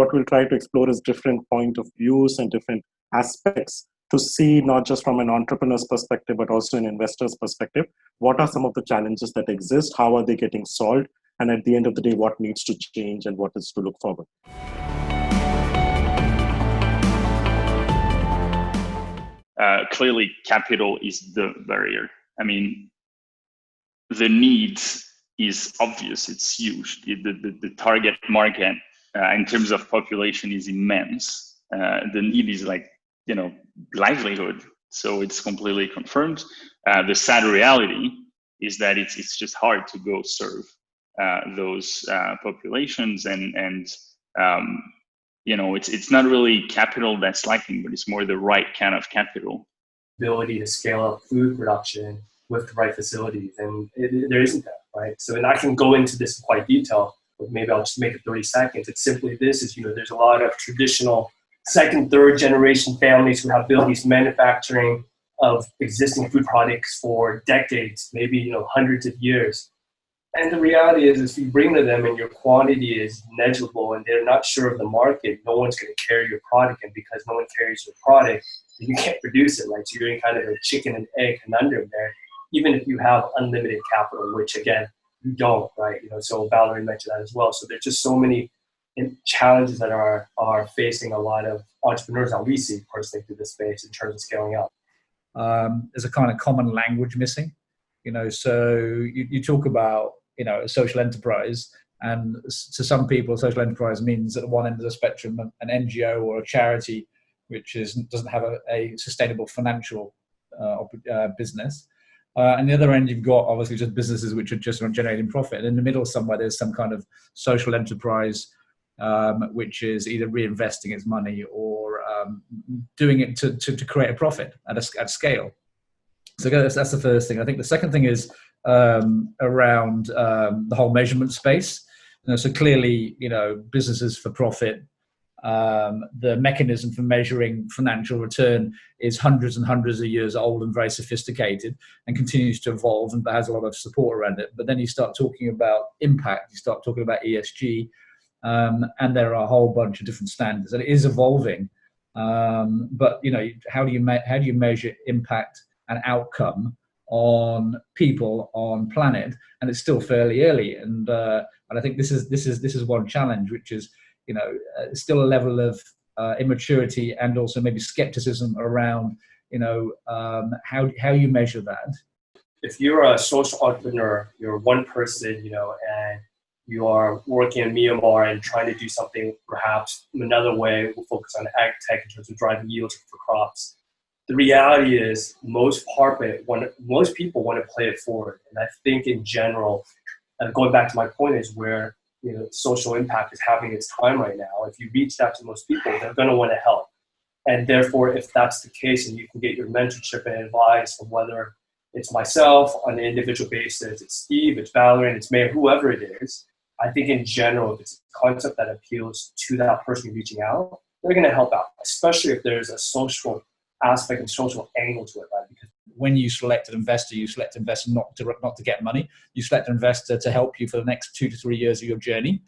what we'll try to explore is different point of views and different aspects to see, not just from an entrepreneur's perspective, but also an investor's perspective, what are some of the challenges that exist, how are they getting solved, and at the end of the day, what needs to change and what is to look forward. Clearly, capital is the barrier. I mean, the need is obvious, it's huge. The target market in terms of population is immense. The need is like, livelihood. So it's completely confirmed. The sad reality is that it's just hard to go serve those populations, and it's not really capital that's lacking, but it's more the right kind of capital. Ability to scale up food production with the right facilities, and there isn't that, right? So, and I can go into this in quite detail, but maybe I'll just make it 30 seconds. It's simply this: is there's a lot of traditional second, third generation families who have built these manufacturing of existing food products for decades, maybe hundreds of years. And the reality is if you bring to them and your quantity is negligible and they're not sure of the market, no one's going to carry your product. And because no one carries your product, you can't produce it, right? So you're in kind of a chicken and egg conundrum there, even if you have unlimited capital, which again, you don't, right? So Valerie mentioned that as well. So there's just so many challenges that are facing a lot of entrepreneurs that we see personally through this space in terms of scaling up. There's a kind of common language missing, so you talk about, a social enterprise, and to some people, social enterprise means at one end of the spectrum, an NGO or a charity, which doesn't have a sustainable financial business. And the other end, you've got obviously just businesses which are just on generating profit. And in the middle somewhere, there's some kind of social enterprise, which is either reinvesting its money or doing it to create a profit at scale. So that's the first thing. I think the second thing is around the whole measurement space. So clearly, businesses for profit, the mechanism for measuring financial return is hundreds and hundreds of years old and very sophisticated and continues to evolve and has a lot of support around it. But then you start talking about impact, you start talking about ESG, and there are a whole bunch of different standards, and it is evolving. But how do you measure impact and outcome on people, on planet? And it's still fairly early, and I think this is one challenge, which is still a level of immaturity and also maybe skepticism around how you measure that. If you're a social entrepreneur, you're one person, and you are working in Myanmar and trying to do something perhaps another way, we'll focus on ag tech in terms of driving yields for crops. The reality is most people want to play it forward. And I think in general, going back to my point, is where social impact is having its time right now. If you reach out to most people, they're going to want to help. And therefore, if that's the case and you can get your mentorship and advice from whether it's myself on an individual basis, it's Steve, it's Valerian, it's Mayur, whoever it is, I think in general, if it's a concept that appeals to that person reaching out, they're going to help out, especially if there's a social aspect and social angle to it, right? Because when you select an investor, not to get money. You select an investor to help you for the next 2 to 3 years of your journey,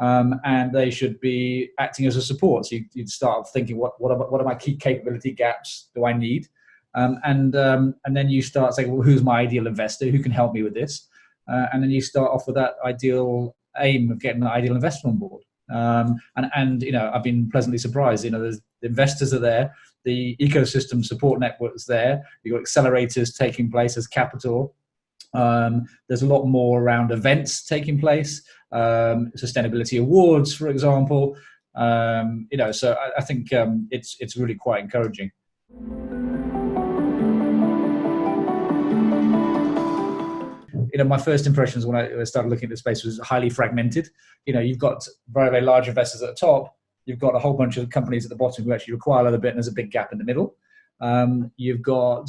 and they should be acting as a support. So you'd start thinking, what are my key capability gaps do I need, and then you start saying, well, who's my ideal investor? Who can help me with this? And then you start off with that ideal aim of getting an ideal investor on board. And I've been pleasantly surprised. The investors are there, the ecosystem support network's there. You've got accelerators taking place as capital. There's a lot more around events taking place, sustainability awards, for example. So I think it's really quite encouraging. My first impressions when I started looking at the space was highly fragmented. You've got very, very large investors at the top. You've got a whole bunch of companies at the bottom who actually require a little bit, and there's a big gap in the middle. You've got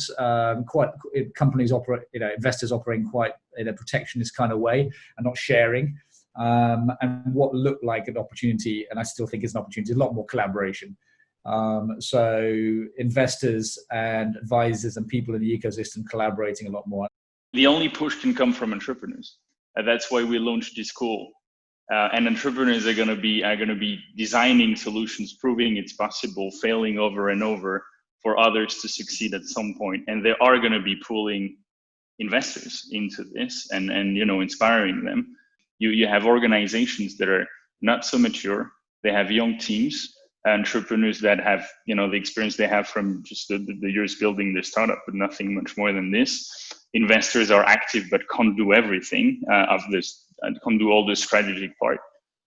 companies investors operating quite in a protectionist kind of way and not sharing. And what looked like an opportunity, and I still think is an opportunity, a lot more collaboration. So investors and advisors and people in the ecosystem collaborating a lot more. The only push can come from entrepreneurs. And that's why we launched this school. and entrepreneurs are going to be designing solutions, proving it's possible, failing over and over for others to succeed at some point. And they are going to be pulling investors into this and inspiring them. You have organizations that are not so mature. They have young teams, entrepreneurs that have the experience they have from just the years building their startup, but nothing much more than this. Investors are active but can't do everything of this, can't do all the strategic part.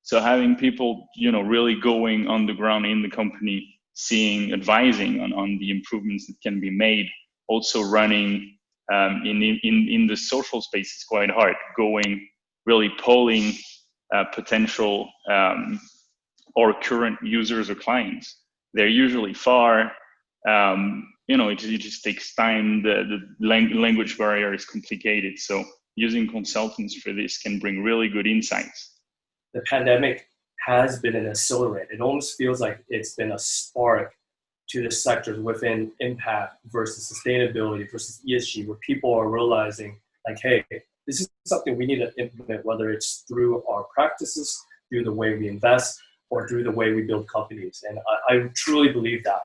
So having people really going on the ground in the company, seeing, advising on the improvements that can be made, also running in the social space is quite hard. Going, really polling potential or current users or clients. They're usually far. It just takes time. The language barrier is complicated. So using consultants for this can bring really good insights. The pandemic has been an accelerant. It almost feels like it's been a spark to the sectors within impact versus sustainability versus ESG, where people are realizing like, hey, this is something we need to implement, whether it's through our practices, through the way we invest, or through the way we build companies. And I truly believe that.